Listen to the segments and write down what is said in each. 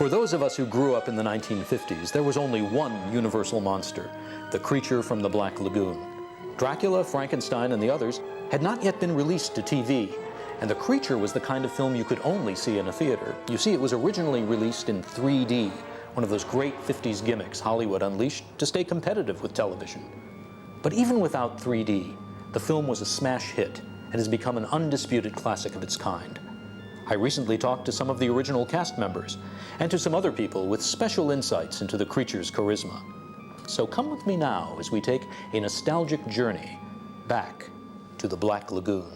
For those of us who grew up in the 1950s, there was only one universal monster, the creature from the Black Lagoon. Dracula, Frankenstein, and the others had not yet been released to TV, and The Creature was the kind of film you could only see in a theater. You see, it was originally released in 3D, one of those great 50s gimmicks Hollywood unleashed to stay competitive with television. But even without 3D, the film was a smash hit and has become an undisputed classic of its kind. I recently talked to some of the original cast members and to some other people with special insights into The Creature's charisma. So come with me now as we take a nostalgic journey back to the Black Lagoon.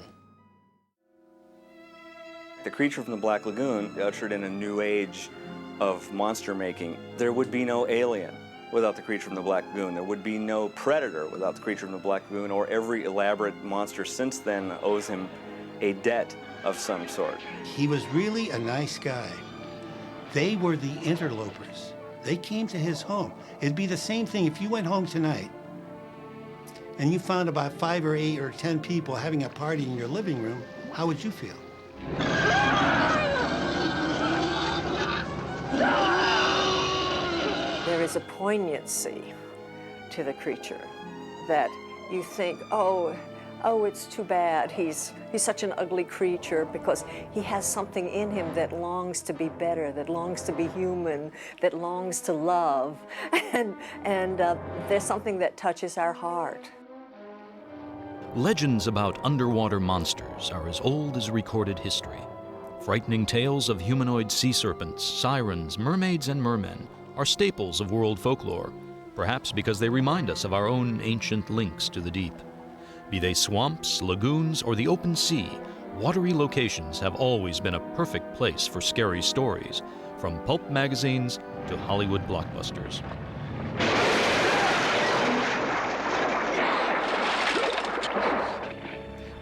The Creature from the Black Lagoon ushered in a new age of monster making. There would be no Alien without The Creature from the Black Lagoon. There would be no Predator without The Creature from the Black Lagoon, or every elaborate monster since then owes him a debt of some sort. He was really a nice guy. They were the interlopers. They came to his home. It'd be the same thing if you went home tonight and you found about 5 or 8 or 10 people having a party in your living room. How would you feel? There is a poignancy to the creature that you think, oh, it's too bad. He's such an ugly creature, because he has something in him that longs to be better, that longs to be human, that longs to love, and there's something that touches our heart. Legends about underwater monsters are as old as recorded history. Frightening tales of humanoid sea serpents, sirens, mermaids, and mermen are staples of world folklore, perhaps because they remind us of our own ancient links to the deep. Be they swamps, lagoons, or the open sea, watery locations have always been a perfect place for scary stories, from pulp magazines to Hollywood blockbusters.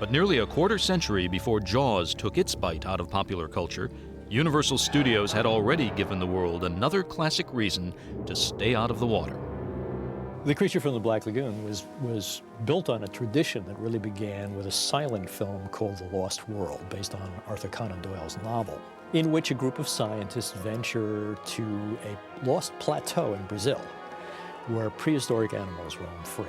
But nearly a quarter century before Jaws took its bite out of popular culture, Universal Studios had already given the world another classic reason to stay out of the water. The Creature from the Black Lagoon was built on a tradition that really began with a silent film called The Lost World, based on Arthur Conan Doyle's novel, in which a group of scientists venture to a lost plateau in Brazil, where prehistoric animals roam free.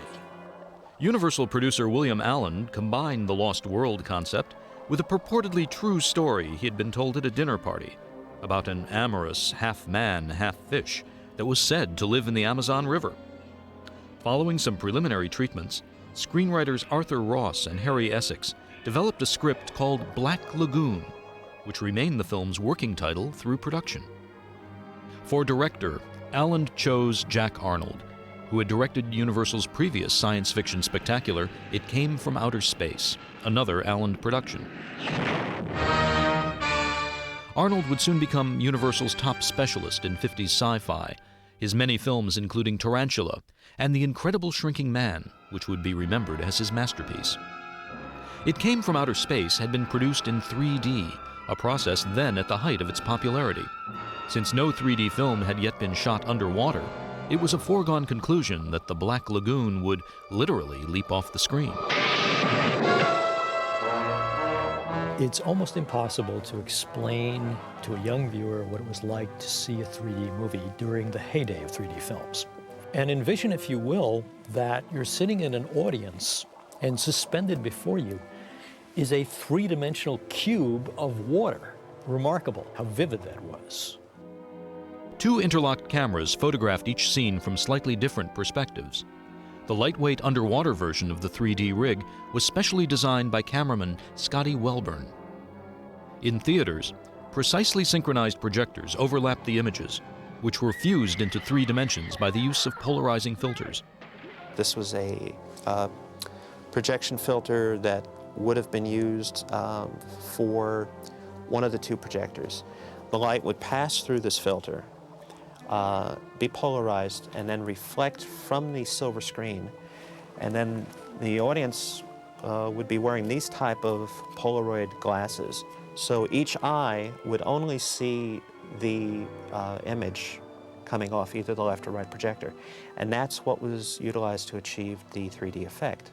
Universal producer William Allen combined the Lost World concept with a purportedly true story he had been told at a dinner party about an amorous half-man, half-fish that was said to live in the Amazon River. Following some preliminary treatments, screenwriters Arthur Ross and Harry Essex developed a script called Black Lagoon, which remained the film's working title through production. For director, Allen chose Jack Arnold, who had directed Universal's previous science fiction spectacular, It Came from Outer Space, another Allen production. Arnold would soon become Universal's top specialist in 50s sci-fi, his many films including Tarantula and The Incredible Shrinking Man, which would be remembered as his masterpiece. It Came from Outer Space had been produced in 3D, a process then at the height of its popularity. Since no 3D film had yet been shot underwater, it was a foregone conclusion that the Black Lagoon would literally leap off the screen. It's almost impossible to explain to a young viewer what it was like to see a 3D movie during the heyday of 3D films. And envision, if you will, that you're sitting in an audience and suspended before you is a three-dimensional cube of water. Remarkable how vivid that was. Two interlocked cameras photographed each scene from slightly different perspectives. The lightweight underwater version of the 3D rig was specially designed by cameraman Scotty Welburn. In theaters, precisely synchronized projectors overlapped the images, which were fused into 3 dimensions by the use of polarizing filters. This was a projection filter that would have been used for one of the 2 projectors. The light would pass through this filter, be polarized, and then reflect from the silver screen. And then the audience would be wearing these type of Polaroid glasses. So each eye would only see the image coming off either the left or right projector. And that's what was utilized to achieve the 3D effect.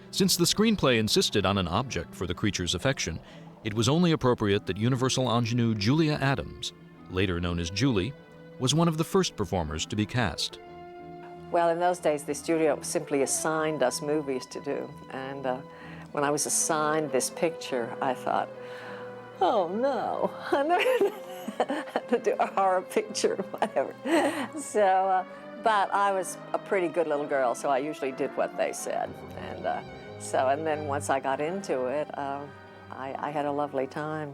Since the screenplay insisted on an object for the creature's affection, it was only appropriate that Universal ingenue Julia Adams, later known as Julie, was one of the first performers to be cast. Well, in those days, the studio simply assigned us movies to do. And when I was assigned this picture, I thought, oh no, I'm not to do a horror picture, whatever. So, but I was a pretty good little girl, so I usually did what they said. And then once I got into it, I had a lovely time.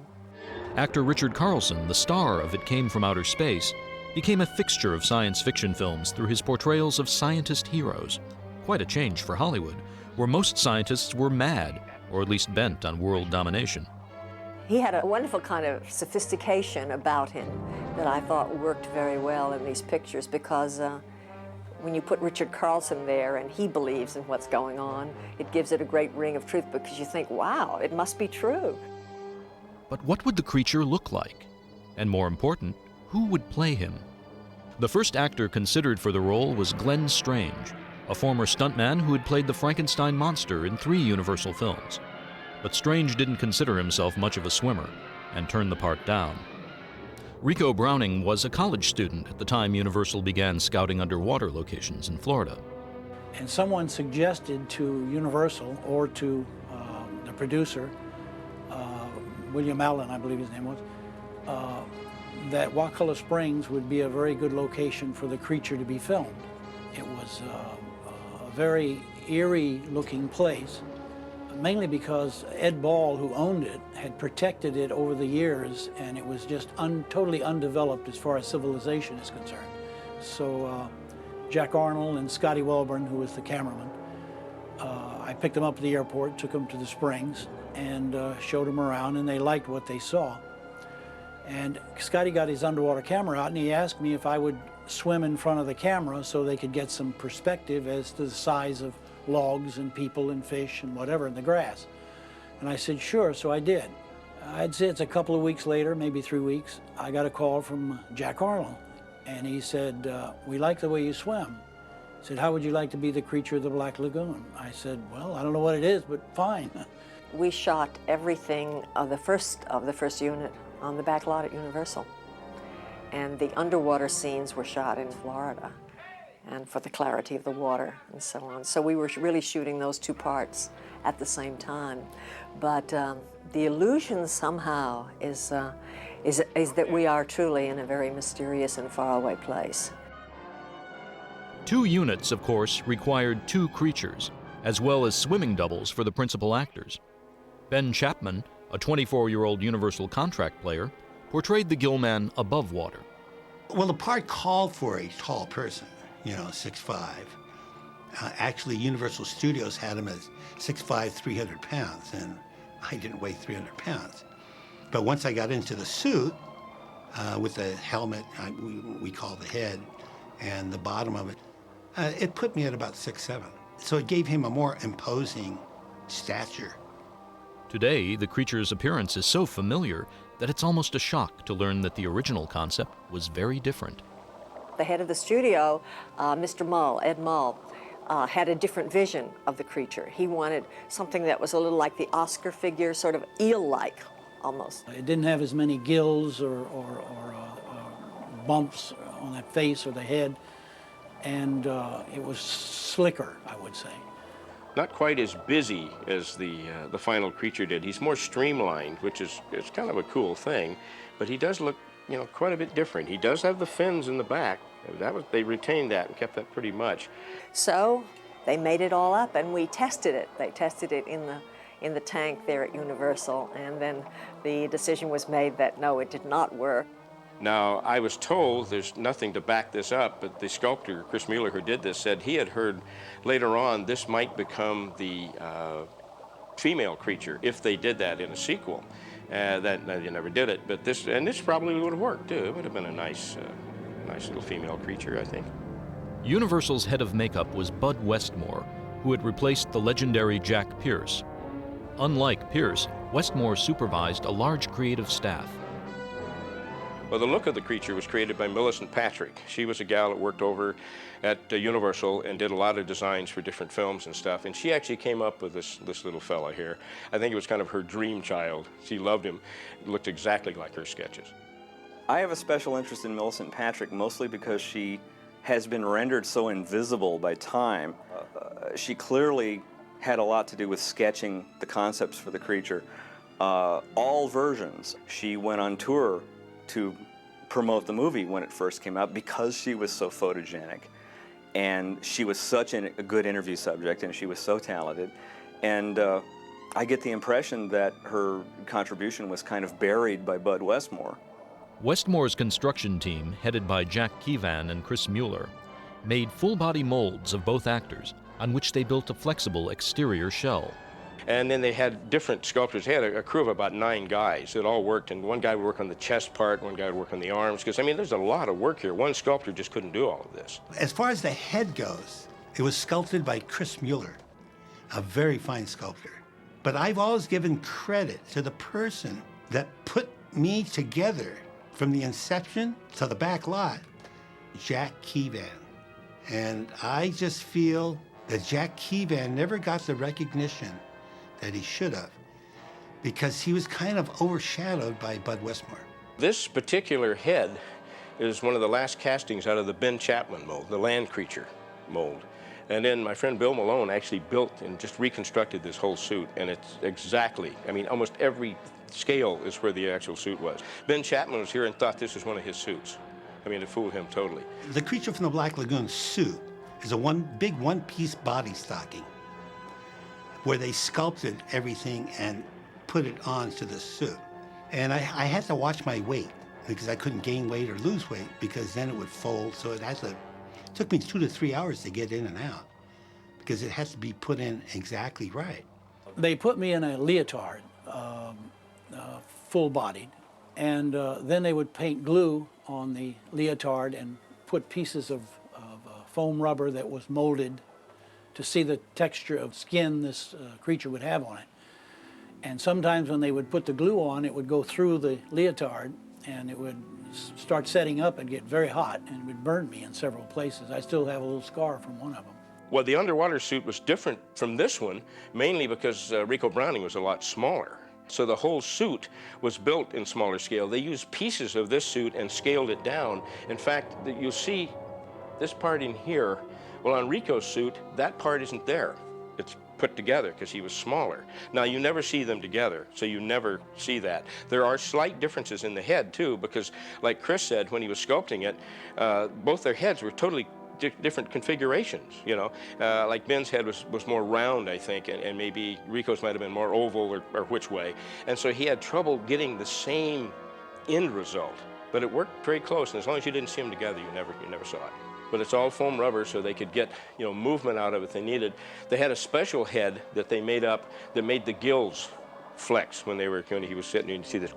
Actor Richard Carlson, the star of It Came From Outer Space, became a fixture of science fiction films through his portrayals of scientist heroes. Quite a change for Hollywood, where most scientists were mad, or at least bent on world domination. He had a wonderful kind of sophistication about him that I thought worked very well in these pictures, because when you put Richard Carlson there and he believes in what's going on, it gives it a great ring of truth, because you think, wow, it must be true. But what would the creature look like? And more important, who would play him? The first actor considered for the role was Glenn Strange, a former stuntman who had played the Frankenstein monster in 3 Universal films. But Strange didn't consider himself much of a swimmer and turned the part down. Rico Browning was a college student at the time Universal began scouting underwater locations in Florida. And someone suggested to Universal, or to the producer, William Allen, I believe his name was, that Wakulla Springs would be a very good location for the creature to be filmed. It was a very eerie-looking place, mainly because Ed Ball, who owned it, had protected it over the years, and it was just totally undeveloped as far as civilization is concerned. So Jack Arnold and Scotty Welborn, who was the cameraman, I picked them up at the airport, took them to the Springs, and showed them around, and they liked what they saw. And Scotty got his underwater camera out, and he asked me if I would swim in front of the camera so they could get some perspective as to the size of logs and people and fish and whatever in the grass. And I said, sure, so I did. I'd say it's a couple of weeks later, maybe 3 weeks, I got a call from Jack Arnold, and he said, we like the way you swim. He said, how would you like to be the creature of the Black Lagoon? I said, well, I don't know what it is, but fine. We shot everything of the first unit on the back lot at Universal. And the underwater scenes were shot in Florida, and for the clarity of the water and so on. So we were really shooting those 2 parts at the same time. But the illusion somehow is that we are truly in a very mysterious and faraway place. 2 units, of course, required 2 creatures, as well as swimming doubles for the principal actors. Ben Chapman, a 24-year-old Universal contract player, portrayed the Gillman above water. Well, the part called for a tall person, 6'5". Actually, Universal Studios had him as 6'5", 300 pounds, and I didn't weigh 300 pounds. But once I got into the suit, with the helmet, we call the head, and the bottom of it, it put me at about 6'7". So it gave him a more imposing stature. Today, the creature's appearance is so familiar that it's almost a shock to learn that the original concept was very different. The head of the studio, Mr. Mull, Ed Mull, had a different vision of the creature. He wanted something that was a little like the Oscar figure, sort of eel-like, almost. It didn't have as many gills or bumps on that face or the head, and it was slicker, I would say. Not quite as busy as the final creature did. He's more streamlined, which is kind of a cool thing, but he does look, quite a bit different. He does have the fins in the back. They retained that and kept that pretty much. So they made it all up, and we tested it. They tested it in the tank there at Universal, and then the decision was made that no, it did not work. Now, I was told, there's nothing to back this up, but the sculptor, Chris Mueller, who did this, said he had heard later on this might become the female creature if they did that in a sequel. That they never did it, but this probably would have worked too. It would have been a nice little female creature, I think. Universal's head of makeup was Bud Westmore, who had replaced the legendary Jack Pierce. Unlike Pierce, Westmore supervised a large creative staff. Well, the look of the creature was created by Millicent Patrick. She was a gal that worked over at Universal and did a lot of designs for different films and stuff, and she actually came up with this little fella here. I think it was kind of her dream child. She loved him. It looked exactly like her sketches. I have a special interest in Millicent Patrick, mostly because she has been rendered so invisible by time. She clearly had a lot to do with sketching the concepts for the creature. All versions. She went on tour to promote the movie when it first came out because she was so photogenic. And she was such a good interview subject, and she was so talented. And I get the impression that her contribution was kind of buried by Bud Westmore. Westmore's construction team, headed by Jack Keevan and Chris Mueller, made full-body molds of both actors on which they built a flexible exterior shell. And then they had different sculptors. They had a crew of about 9 guys that all worked, and one guy would work on the chest part, one guy would work on the arms, because, I mean, there's a lot of work here. One sculptor just couldn't do all of this. As far as the head goes, it was sculpted by Chris Mueller, a very fine sculptor. But I've always given credit to the person that put me together from the inception to the back lot, Jack Keevan. And I just feel that Jack Keevan never got the recognition that he should have, because he was kind of overshadowed by Bud Westmore. This particular head is one of the last castings out of the Ben Chapman mold, the land creature mold. And then my friend Bill Malone actually built and just reconstructed this whole suit, and it's exactly, I mean, almost every scale is where the actual suit was. Ben Chapman was here and thought this was one of his suits. I mean, it fooled him totally. The Creature from the Black Lagoon suit is a big one-piece body stocking where they sculpted everything and put it onto the suit. And I had to watch my weight because I couldn't gain weight or lose weight because then it would fold. So it took me 2 to 3 hours to get in and out because it has to be put in exactly right. They put me in a leotard, full-bodied, and then they would paint glue on the leotard and put pieces of foam rubber that was molded to see the texture of skin this creature would have on it. And sometimes when they would put the glue on, it would go through the leotard and it would start setting up and get very hot, and it would burn me in several places. I still have a little scar from one of them. Well, the underwater suit was different from this one, mainly because Rico Browning was a lot smaller. So the whole suit was built in smaller scale. They used pieces of this suit and scaled it down. In fact, you'll see this part in here. Well, on Rico's suit, that part isn't there. It's put together because he was smaller. Now, you never see them together, so you never see that. There are slight differences in the head, too, because like Chris said when he was sculpting it, both their heads were totally different configurations, you know. Like Ben's head was more round, I think, and maybe Rico's might have been more oval or which way. And so he had trouble getting the same end result. But it worked very close, and as long as you didn't see them together, you never saw it. But it's all foam rubber, so they could get, you know, movement out of it if they needed. They had a special head that they made up that made the gills flex when he was sitting, and you see this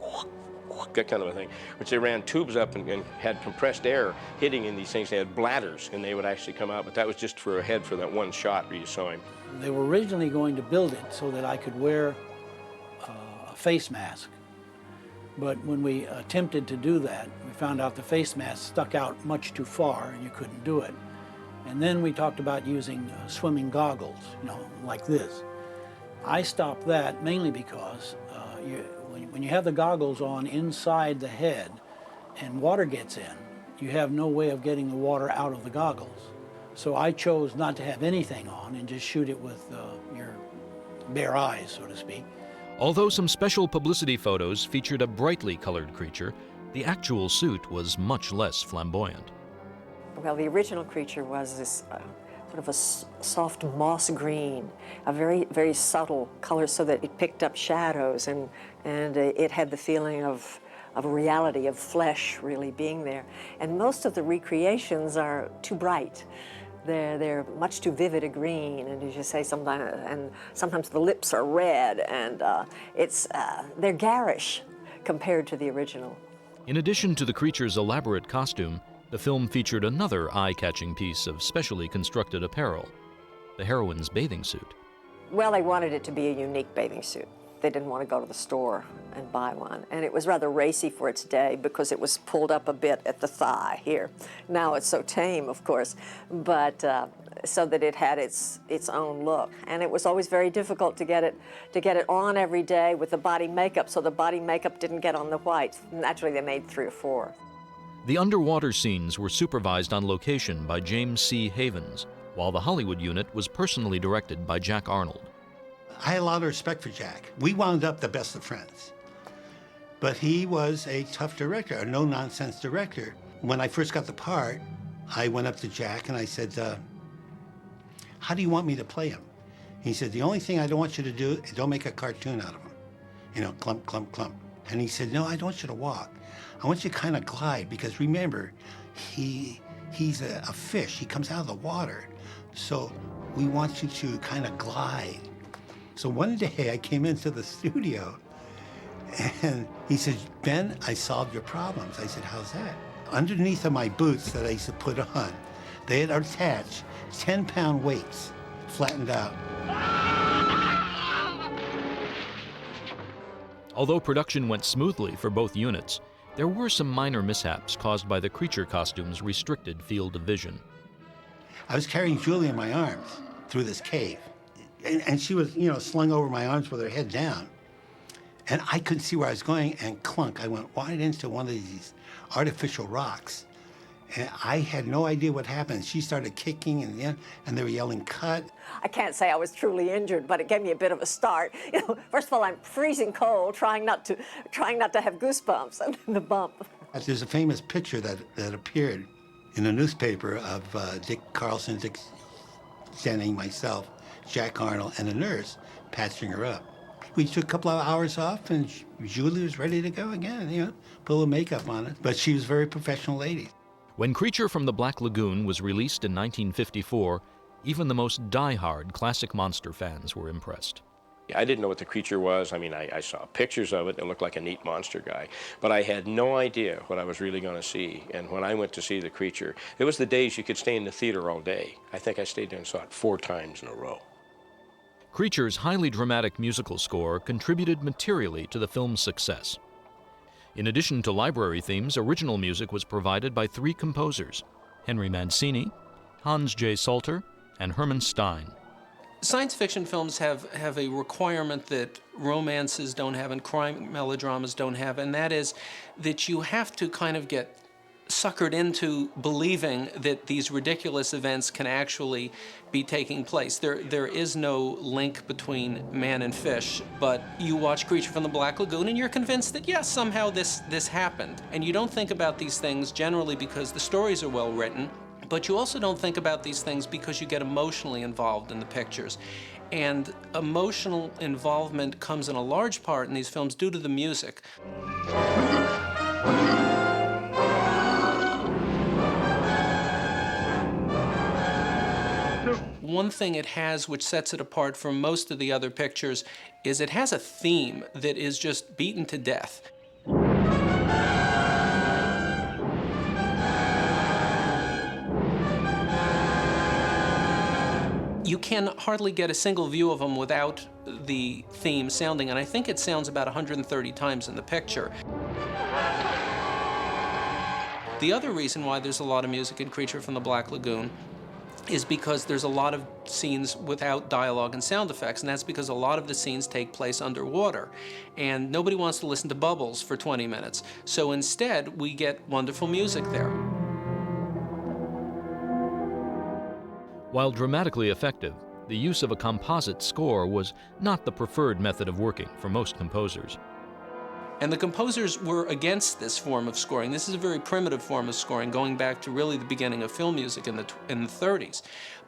that kind of a thing, which they ran tubes up and had compressed air hitting in these things. They had bladders, and they would actually come out, but that was just for a head for that one shot where you saw him. They were originally going to build it so that I could wear a face mask. But when we attempted to do that, we found out the face mask stuck out much too far and you couldn't do it. And then we talked about using swimming goggles, you know, like this. I stopped that mainly because when you have the goggles on inside the head and water gets in, you have no way of getting the water out of the goggles. So I chose not to have anything on and just shoot it with your bare eyes, so to speak. Although some special publicity photos featured a brightly colored creature, the actual suit was much less flamboyant. Well, the original creature was this sort of a soft moss green, a very, very subtle color so that it picked up shadows and it had the feeling of reality, of flesh really being there. And most of the recreations are too bright. They're much too vivid a green, and as you say, sometimes the lips are red, and they're garish compared to the original. In addition to the creature's elaborate costume, the film featured another eye-catching piece of specially constructed apparel, the heroine's bathing suit. Well, they wanted it to be a unique bathing suit. They didn't want to go to the store and buy one. And it was rather racy for its day because it was pulled up a bit at the thigh here. Now it's so tame, of course. But so that it had its own look. And it was always very difficult to get it on every day with the body makeup, so the body makeup didn't get on the whites. Naturally, they made 3 or 4. The underwater scenes were supervised on location by James C. Havens, while the Hollywood unit was personally directed by Jack Arnold. I had a lot of respect for Jack. We wound up the best of friends. But he was a tough director, a no-nonsense director. When I first got the part, I went up to Jack and I said, how do you want me to play him? He said, the only thing I don't want you to do is don't make a cartoon out of him. You know, clump, clump, clump. And he said, no, I don't want you to walk. I want you to kind of glide, because remember, he's a fish. He comes out of the water. So we want you to kind of glide. So one day I came into the studio and he said, Ben, I solved your problems. I said, how's that? Underneath of my boots that I used to put on, they had attached 10-pound weights, flattened out. Although production went smoothly for both units, there were some minor mishaps caused by the creature costume's restricted field of vision. I was carrying Julie in my arms through this cave. And she was, you know, slung over my arms with her head down. And I couldn't see where I was going, and clunk, I went wide into one of these artificial rocks. And I had no idea what happened. She started kicking, and they were yelling, cut. I can't say I was truly injured, but it gave me a bit of a start. You know, first of all, I'm freezing cold, trying not to have goosebumps, and then the bump. There's a famous picture that appeared in a newspaper of Dick Carlson, Dick Stenning, myself, Jack Arnold, and a nurse patching her up. We took a couple of hours off, and Julie was ready to go again, you know, put a little makeup on it. But she was a very professional lady. When Creature from the Black Lagoon was released in 1954, even the most die-hard classic monster fans were impressed. I didn't know what the creature was. I mean, I saw pictures of it, and it looked like a neat monster guy. But I had no idea what I was really going to see. And when I went to see the creature, it was the days you could stay in the theater all day. I think I stayed there and saw it 4 times in a row. Creature's highly dramatic musical score contributed materially to the film's success. In addition to library themes, original music was provided by 3 composers: Henry Mancini, Hans J. Salter, and Herman Stein. Science fiction films have a requirement that romances don't have and crime melodramas don't have, and that is that you have to kind of get suckered into believing that these ridiculous events can actually be taking place. There is no link between man and fish, but you watch Creature from the Black Lagoon and you're convinced that yes, somehow this happened. And you don't think about these things generally because the stories are well written, but you also don't think about these things because you get emotionally involved in the pictures. And emotional involvement comes in a large part in these films due to the music. One thing it has which sets it apart from most of the other pictures is it has a theme that is just beaten to death. You can hardly get a single view of them without the theme sounding, and I think it sounds about 130 times in the picture. The other reason why there's a lot of music in Creature from the Black Lagoon is because there's a lot of scenes without dialogue and sound effects, and that's because a lot of the scenes take place underwater, and nobody wants to listen to bubbles for 20 minutes. So instead, we get wonderful music there. While dramatically effective, the use of a composite score was not the preferred method of working for most composers. And the composers were against this form of scoring. This is a very primitive form of scoring, going back to really the beginning of film music in the 30s.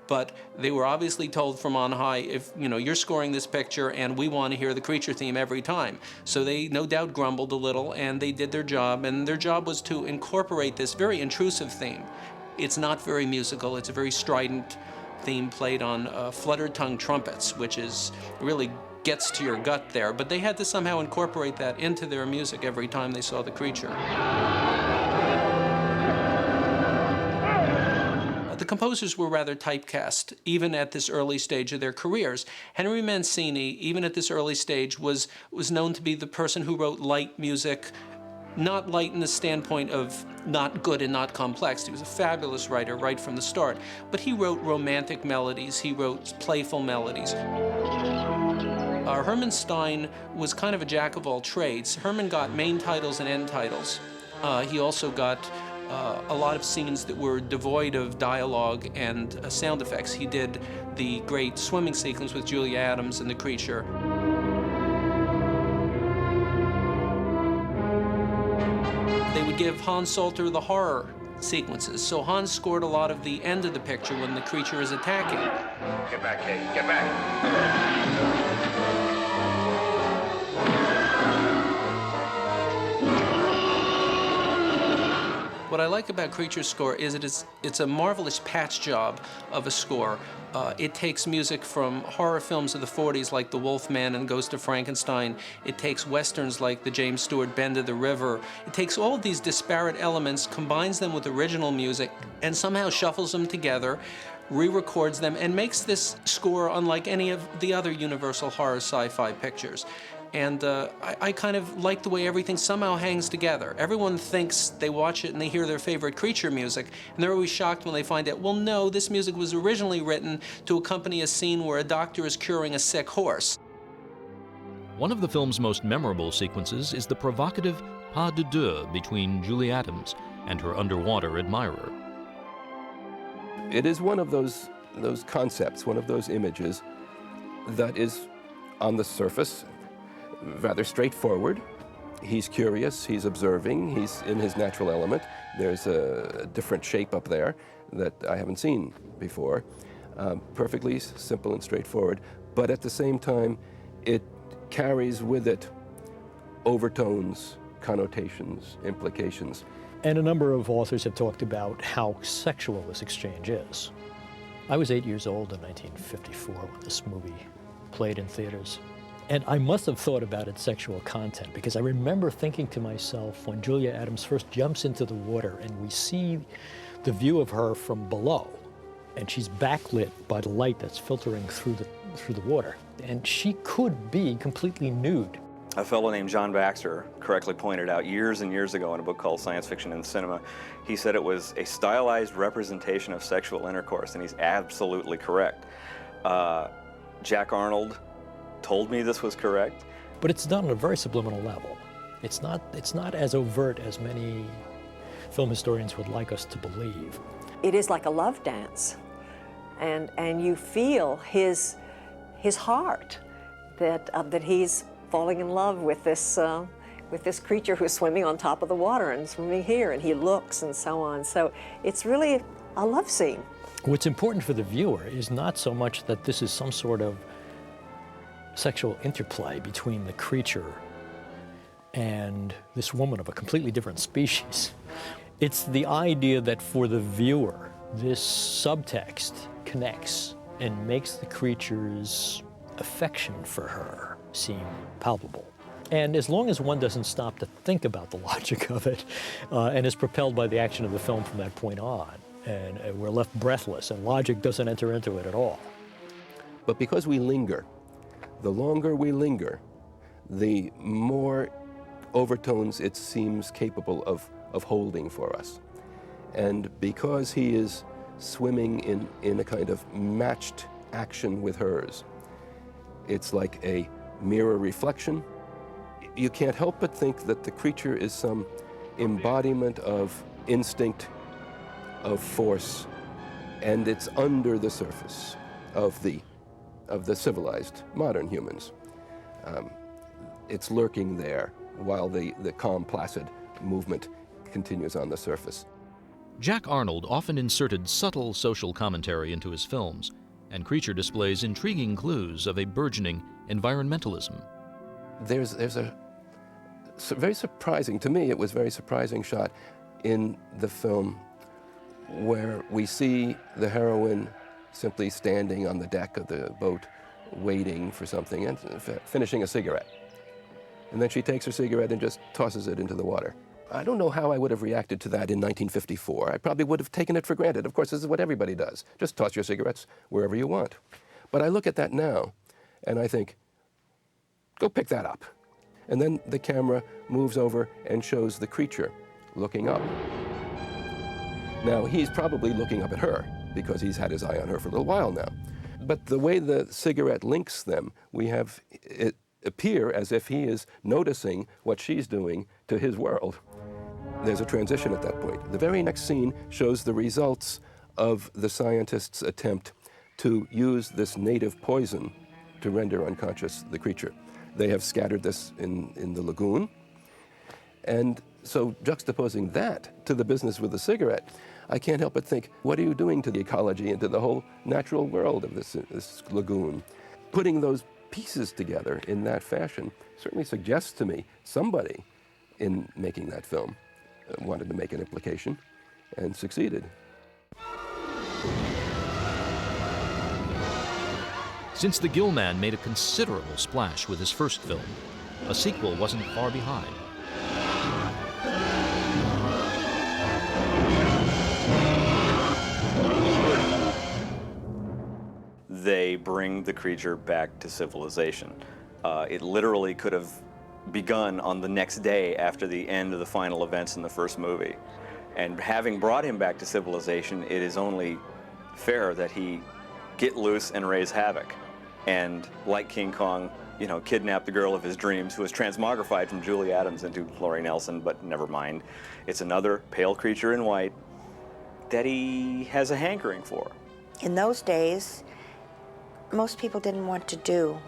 But they were obviously told from on high, if you're scoring this picture and we want to hear the creature theme every time. So they no doubt grumbled a little, and they did their job, and their job was to incorporate this very intrusive theme. It's not very musical. It's a very strident theme played on fluttered-tongue trumpets, which is really gets to your gut there, but they had to somehow incorporate that into their music every time they saw the creature. The composers were rather typecast, even at this early stage of their careers. Henry Mancini, even at this early stage, was known to be the person who wrote light music, not light in the standpoint of not good and not complex. He was a fabulous writer right from the start. But he wrote romantic melodies. He wrote playful melodies. Herman Stein was kind of a jack of all trades. Herman got main titles and end titles. He also got a lot of scenes that were devoid of dialogue and sound effects. He did the great swimming sequence with Julia Adams and the creature. They would give Hans Salter the horror sequences, so Hans scored a lot of the end of the picture when the creature is attacking. Get back, Kate, get back! What I like about Creature's score is it's a marvelous patch job of a score. It takes music from horror films of the 40s like The Wolfman and Ghost of Frankenstein. It takes westerns like the James Stewart Bend of the River. It takes all of these disparate elements, combines them with original music, and somehow shuffles them together, re-records them, and makes this score unlike any of the other Universal horror sci-fi pictures. And I kind of like the way everything somehow hangs together. Everyone thinks they watch it and they hear their favorite creature music, and they're always shocked when they find out, well, no, this music was originally written to accompany a scene where a doctor is curing a sick horse. One of the film's most memorable sequences is the provocative pas de deux between Julie Adams and her underwater admirer. It is one of those concepts, one of those images that is, on the surface, rather straightforward. He's curious, he's observing, he's in his natural element. There's a different shape up there that I haven't seen before. Perfectly simple and straightforward, but at the same time, it carries with it overtones, connotations, implications. And a number of authors have talked about how sexual this exchange is. I was 8 years old in 1954 when this movie played in theaters. And I must have thought about its sexual content, because I remember thinking to myself when Julia Adams first jumps into the water and we see the view of her from below, and she's backlit by the light that's filtering through the water, and she could be completely nude. A fellow named John Baxter correctly pointed out years and years ago in a book called Science Fiction in Cinema, he said it was a stylized representation of sexual intercourse, and he's absolutely correct. Jack Arnold told me this was correct. But it's done on a very subliminal level. It's not as overt as many film historians would like us to believe. It is like a love dance, and you feel his heart that he's falling in love with this creature who's swimming on top of the water and swimming here, and he looks and so on. So it's really a love scene. What's important for the viewer is not so much that this is some sort of sexual interplay between the creature and this woman of a completely different species. It's the idea that for the viewer, this subtext connects and makes the creature's affection for her seem palpable. And as long as one doesn't stop to think about the logic of it and is propelled by the action of the film from that point on, and we're left breathless and logic doesn't enter into it at all. But because we linger, the longer we linger, the more overtones it seems capable of holding for us. And because he is swimming in a kind of matched action with hers, it's like a mirror reflection. You can't help but think that the creature is some embodiment of instinct, of force, and it's under the surface of the civilized modern humans. It's lurking there while the calm, placid movement continues on the surface. Jack Arnold often inserted subtle social commentary into his films, and Creature displays intriguing clues of a burgeoning environmentalism. There's a very surprising, to me it was very surprising shot in the film where we see the heroine simply standing on the deck of the boat waiting for something and finishing a cigarette. And then she takes her cigarette and just tosses it into the water. I don't know how I would have reacted to that in 1954. I probably would have taken it for granted. Of course, this is what everybody does. Just toss your cigarettes wherever you want. But I look at that now and I think, go pick that up. And then the camera moves over and shows the creature looking up. Now, he's probably looking up at her because he's had his eye on her for a little while now. But the way the cigarette links them, we have it appear as if he is noticing what she's doing to his world. There's a transition at that point. The very next scene shows the results of the scientists' attempt to use this native poison to render unconscious the creature. They have scattered this in the lagoon. And so juxtaposing that to the business with the cigarette, I can't help but think, what are you doing to the ecology and to the whole natural world of this lagoon? Putting those pieces together in that fashion certainly suggests to me somebody in making that film wanted to make an implication and succeeded. Since the Gill Man made a considerable splash with his first film, a sequel wasn't far behind. They bring the creature back to civilization. It literally could have begun on the next day after the end of the final events in the first movie. And having brought him back to civilization, it is only fair that he get loose and raise havoc. And like King Kong, you know, kidnap the girl of his dreams, who was transmogrified from Julie Adams into Lori Nelson, but never mind. It's another pale creature in white that he has a hankering for. In those days, most people didn't want to do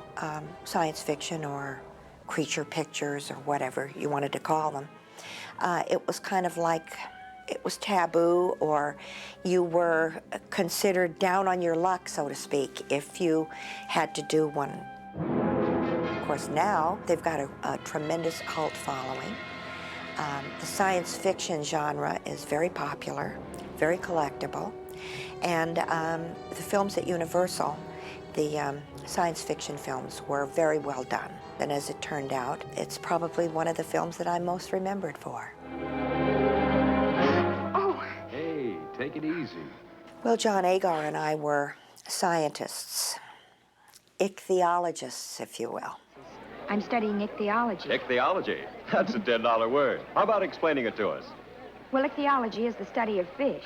science fiction or creature pictures or whatever you wanted to call them. It was kind of like, it was taboo, or you were considered down on your luck, so to speak, if you had to do one. Of course, now they've got a tremendous cult following. The science fiction genre is very popular, very collectible, and the films at Universal, the science fiction films, were very well done. And as it turned out, it's probably one of the films that I'm most remembered for. Oh! Hey, take it easy. Well, John Agar and I were scientists, ichthyologists, if you will. I'm studying ichthyology. Ichthyology? That's a $10 word. How about explaining it to us? Well, ichthyology is the study of fish.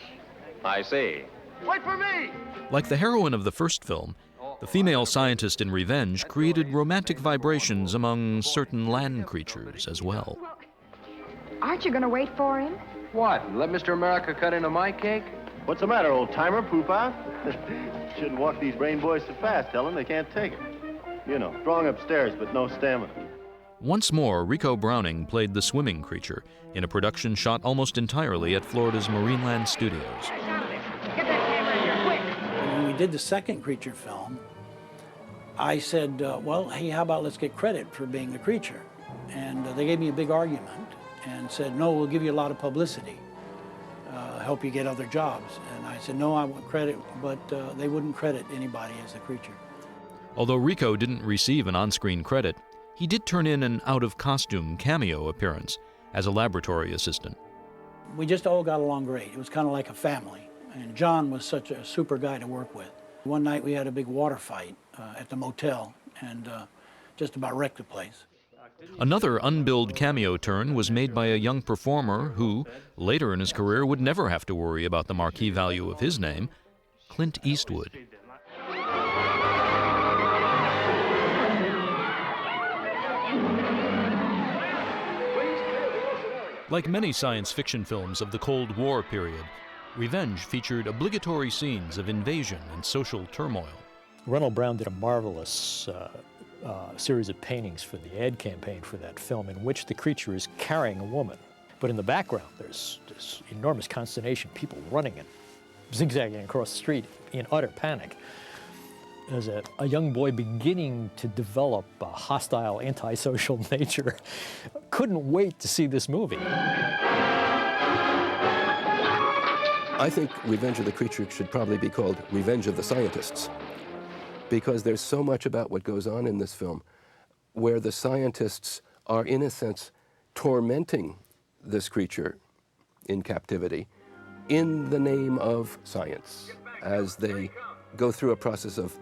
I see. Wait for me! Like the heroine of the first film, the female scientist in Revenge created romantic vibrations among certain land creatures as well. Aren't you going to wait for him? What? Let Mr. America cut into my cake? What's the matter, old-timer? Poop out? Shouldn't walk these brain boys so fast, tell them they can't take it. You know, strong upstairs, but no stamina. Once more, Rico Browning played the swimming creature in a production shot almost entirely at Florida's Marineland Studios. When we did the second creature film, I said, well, hey, how about let's get credit for being the creature? And they gave me a big argument and said, no, we'll give you a lot of publicity, help you get other jobs. And I said, no, I want credit, but they wouldn't credit anybody as the creature. Although Rico didn't receive an on-screen credit, he did turn in an out-of-costume cameo appearance as a laboratory assistant. We just all got along great. It was kind of like a family. And John was such a super guy to work with. One night we had a big water fight at the motel and just about wrecked the place. Another unbilled cameo turn was made by a young performer who, later in his career, would never have to worry about the marquee value of his name, Clint Eastwood. Like many science fiction films of the Cold War period, Revenge featured obligatory scenes of invasion and social turmoil. Ronald Brown did a marvelous series of paintings for the ad campaign for that film in which the creature is carrying a woman. But in the background, there's this enormous consternation, people running and zigzagging across the street in utter panic. As a young boy beginning to develop a hostile, antisocial nature, couldn't wait to see this movie. I think Revenge of the Creature should probably be called Revenge of the Scientists, because there's so much about what goes on in this film where the scientists are, in a sense, tormenting this creature in captivity in the name of science as they go through a process of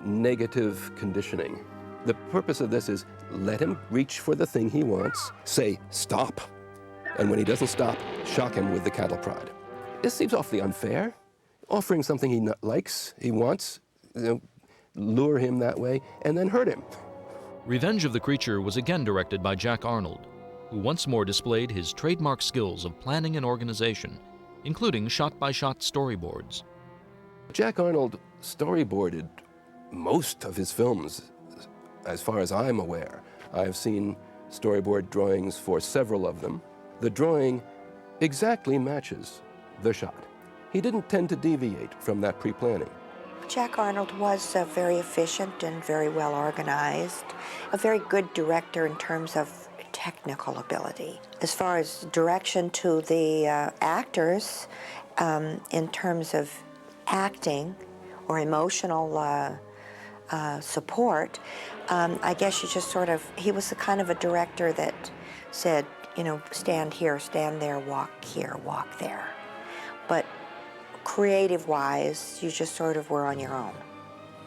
negative conditioning. The purpose of this is let him reach for the thing he wants, say, stop. And when he doesn't stop, shock him with the cattle prod. This seems awfully unfair. Offering something he likes, he wants, lure him that way, and then hurt him. Revenge of the Creature was again directed by Jack Arnold, who once more displayed his trademark skills of planning and organization, including shot-by-shot storyboards. Jack Arnold storyboarded most of his films, as far as I'm aware. I've seen storyboard drawings for several of them. The drawing exactly matches the shot. He didn't tend to deviate from that pre-planning. Jack Arnold was very efficient and very well organized, a very good director in terms of technical ability. As far as direction to the actors, in terms of acting or emotional support, I guess you just sort of, he was the kind of a director that said, stand here, stand there, walk here, walk there. But creative-wise, you just sort of were on your own.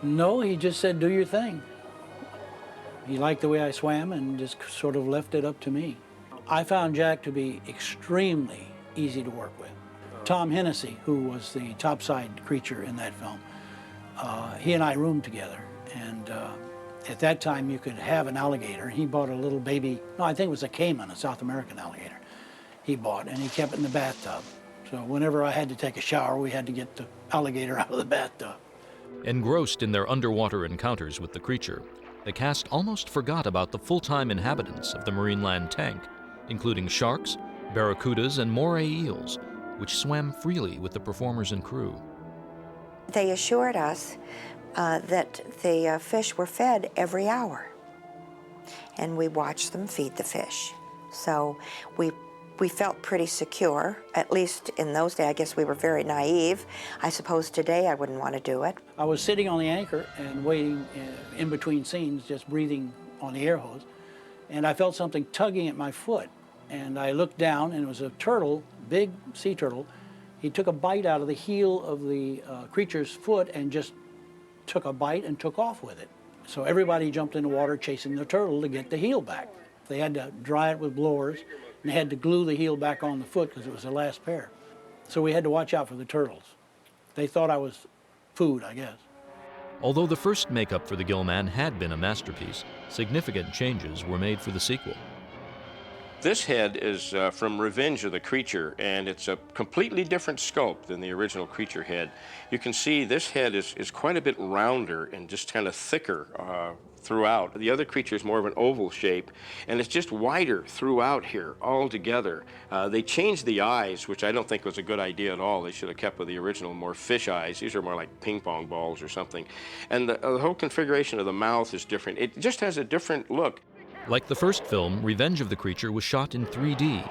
No, he just said, do your thing. He liked the way I swam and just sort of left it up to me. I found Jack to be extremely easy to work with. Tom Hennessy, who was the topside creature in that film, he and I roomed together. And at that time, you could have an alligator. He bought a little baby, no, I think it was a caiman, a South American alligator he bought, and he kept it in the bathtub. So whenever I had to take a shower, we had to get the alligator out of the bathtub. Engrossed in their underwater encounters with the creature, the cast almost forgot about the full-time inhabitants of the Marineland tank, including sharks, barracudas, and moray eels, which swam freely with the performers and crew. They assured us that the fish were fed every hour, and we watched them feed the fish. So we felt pretty secure, at least in those days. I guess we were very naive. I suppose today I wouldn't want to do it. I was sitting on the anchor and waiting in between scenes, just breathing on the air hose, and I felt something tugging at my foot. And I looked down, and it was a turtle, big sea turtle. He took a bite out of the heel of the creature's foot and just took a bite and took off with it. So everybody jumped in the water chasing the turtle to get the heel back. They had to dry it with blowers, and they had to glue the heel back on the foot because it was the last pair. So we had to watch out for the turtles. They thought I was food, I guess. Although the first makeup for the Gillman had been a masterpiece, significant changes were made for the sequel. This head is from Revenge of the Creature, and it's a completely different sculpt than the original creature head. You can see this head is quite a bit rounder and just kind of thicker throughout. The other creature is more of an oval shape, and it's just wider throughout here altogether. They changed the eyes, which I don't think was a good idea at all. They should have kept with the original more fish eyes. These are more like ping pong balls or something. And the whole configuration of the mouth is different. It just has a different look. Like the first film, Revenge of the Creature was shot in 3D,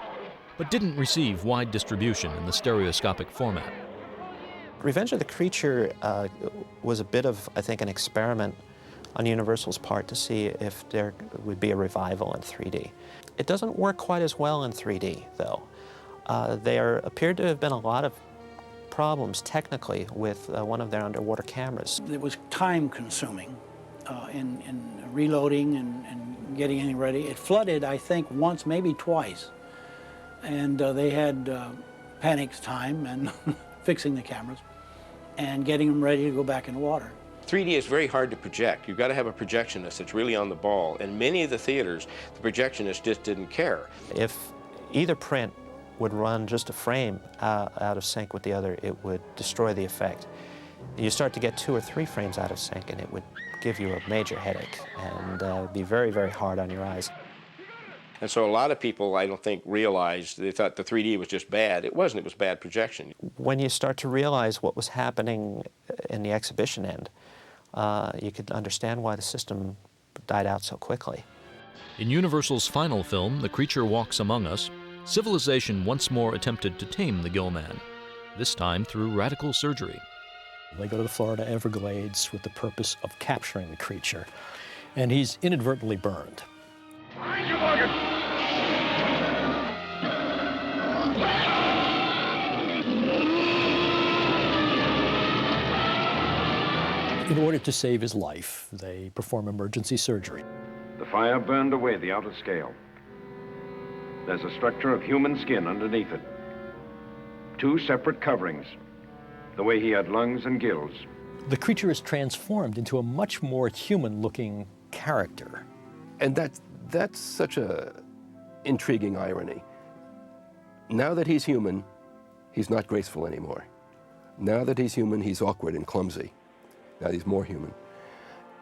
but didn't receive wide distribution in the stereoscopic format. Revenge of the Creature was a bit of, I think, an experiment on Universal's part to see if there would be a revival in 3D. It doesn't work quite as well in 3D, though. There appeared to have been a lot of problems technically with one of their underwater cameras. It was time-consuming in reloading and getting anything ready. It flooded, I think, once, maybe twice. And they had panic time and fixing the cameras and getting them ready to go back in the water. 3D is very hard to project. You've got to have a projectionist that's really on the ball. And many of the theaters, the projectionist just didn't care. If either print would run just a frame out of sync with the other, it would destroy the effect. You start to get 2 or 3 frames out of sync, and it would give you a major headache and be very, very hard on your eyes. And so a lot of people, I don't think, realized, they thought the 3D was just bad. It wasn't, it was bad projection. When you start to realize what was happening in the exhibition end, you could understand why the system died out so quickly. In Universal's final film, The Creature Walks Among Us, civilization once more attempted to tame the Gillman, this time through radical surgery. They go to the Florida Everglades with the purpose of capturing the creature, and he's inadvertently burned. In order to save his life, they perform emergency surgery. The fire burned away the outer scale. There's a structure of human skin underneath it. 2 separate coverings, the way he had lungs and gills. The creature is transformed into a much more human-looking character. And that's such a intriguing irony. Now that he's human, he's not graceful anymore. Now that he's human, he's awkward and clumsy. Now he's more human.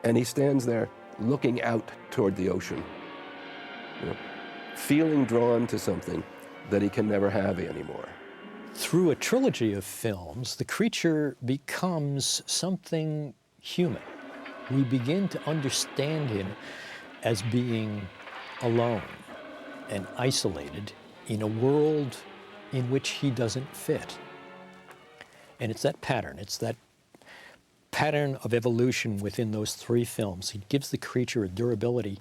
And he stands there looking out toward the ocean, you know, feeling drawn to something that he can never have anymore. Through a trilogy of films, the creature becomes something human. We begin to understand him as being alone and isolated in a world in which he doesn't fit. And it's that pattern of evolution within those 3 films. He gives the creature a durability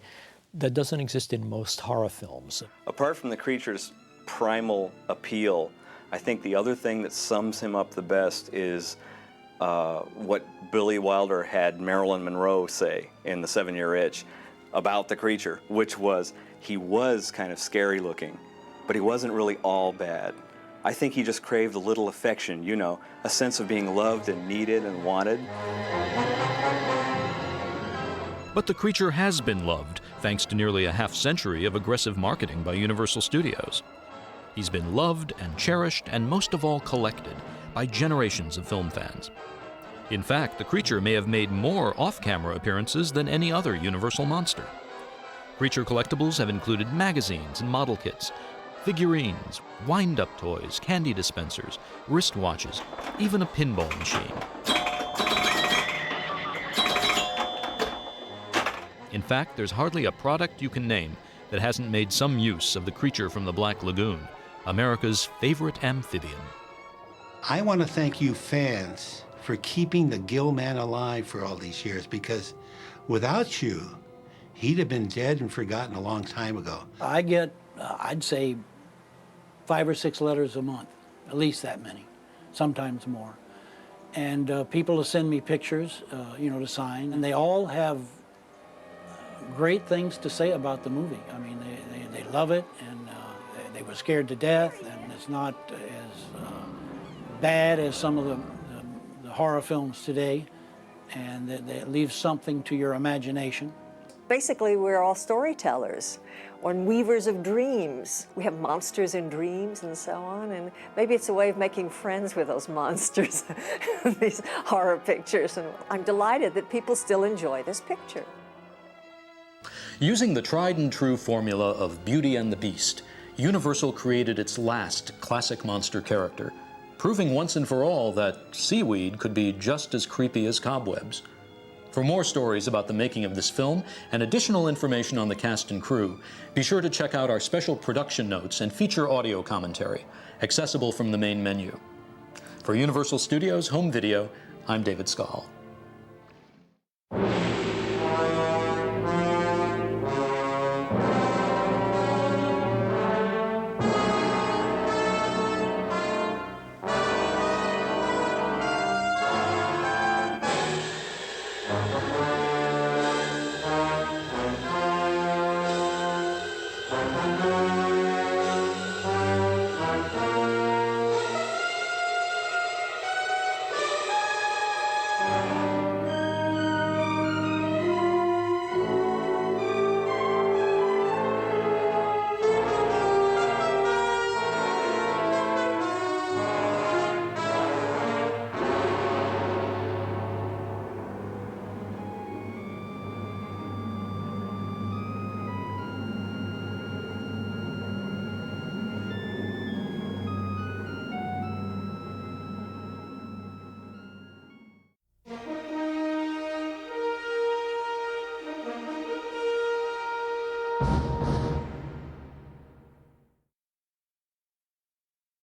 that doesn't exist in most horror films. Apart from the creature's primal appeal, I think the other thing that sums him up the best is what Billy Wilder had Marilyn Monroe say in The 7-Year Itch about the creature, which was he was kind of scary looking, but he wasn't really all bad. I think he just craved a little affection, you know, a sense of being loved and needed and wanted. But the creature has been loved, thanks to nearly a half-century of aggressive marketing by Universal Studios. He's been loved and cherished, and most of all collected, by generations of film fans. In fact, the creature may have made more off-camera appearances than any other Universal monster. Creature collectibles have included magazines and model kits, figurines, wind-up toys, candy dispensers, wristwatches, even a pinball machine. In fact, there's hardly a product you can name that hasn't made some use of the creature from the Black Lagoon, America's favorite amphibian. I want to thank you fans for keeping the Gill man alive for all these years, because without you, he'd have been dead and forgotten a long time ago. I get, I'd say, 5 or 6 letters a month, at least that many, sometimes more. And people will send me pictures, you know, to sign, and they all have great things to say about the movie. I mean, they love it, and they were scared to death, and it's not as bad as some of the horror films today, and that it leaves something to your imagination. Basically, we're all storytellers or weavers of dreams. We have monsters in dreams and so on, and maybe it's a way of making friends with those monsters, these horror pictures, and I'm delighted that people still enjoy this picture. Using the tried and true formula of Beauty and the Beast, Universal created its last classic monster character, proving once and for all that seaweed could be just as creepy as cobwebs. For more stories about the making of this film and additional information on the cast and crew, be sure to check out our special production notes and feature audio commentary, accessible from the main menu. For Universal Studios Home Video, I'm David Skal.